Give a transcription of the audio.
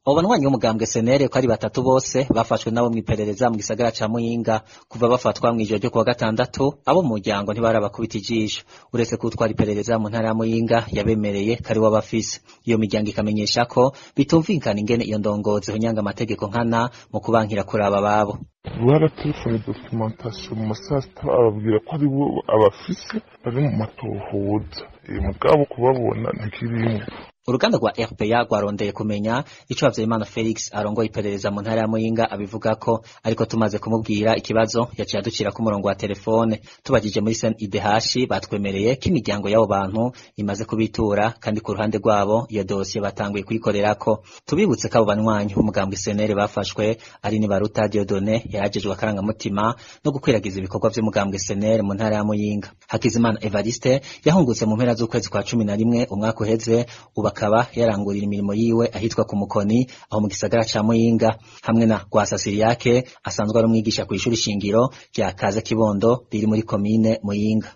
Abo banywanyi b'umugambwe SNL ko ari batatu bose bafashwe nabo mw'iperereza mu gisagara ca Muyinga kuva bafatwa mw'ijoro ryo kuwa gatandatu. Abo mu muryango ntibarabakubita ijisho, uretse ko utwara iperereza mu ntara ya Muyinga yabemereye kari w'abafise. Iyo miryango ikamenyesha ko bitumvikana ingene iyo ndongozi ihonyanga amategeko nkana mu kubankira kuraba ababo. Baratelefone documentation mu masasta ababwira ko ari bo abafise bari mu matohoza, mugabo kubabona ntikirimwe. Uruganda rwa RPA rwarondeye kumenya ico Havyarimana Felix arongoye iperereza mu ntara ya Muyinga abivuga ko, ariko tumaze kumubwira ikibazo yaciye aducira ku murongo wa telefone. Tubajije muri CNIDH batwemereye ko imiryango y'abo bantu imaze kubitura, kandi ku ruhande rwabo iyo dosiye batanguye kuyikorerako. Tubibutse ko abo banywanyi b'umugambwe SNL bafashwe ari Nibaruta Dieudonné yarajejwe akarangamutima no gukwiragiza ibikorwa vy'umugambwe SNL mu ntara ya Muyinga. Hakizimana Evariste yahungutse mu mpera z'ukwezi kwa 11 umwaka uheze, akaba yarangurira imirimo yiwe ahitwa ku Mukoni aho mu gisagara ca Muyinga, hamwe na Rwasasiriyake asanzwe ari umwigisha kw'ishuri shingiro rya Kaze Kibondo riri muri komine Muyinga.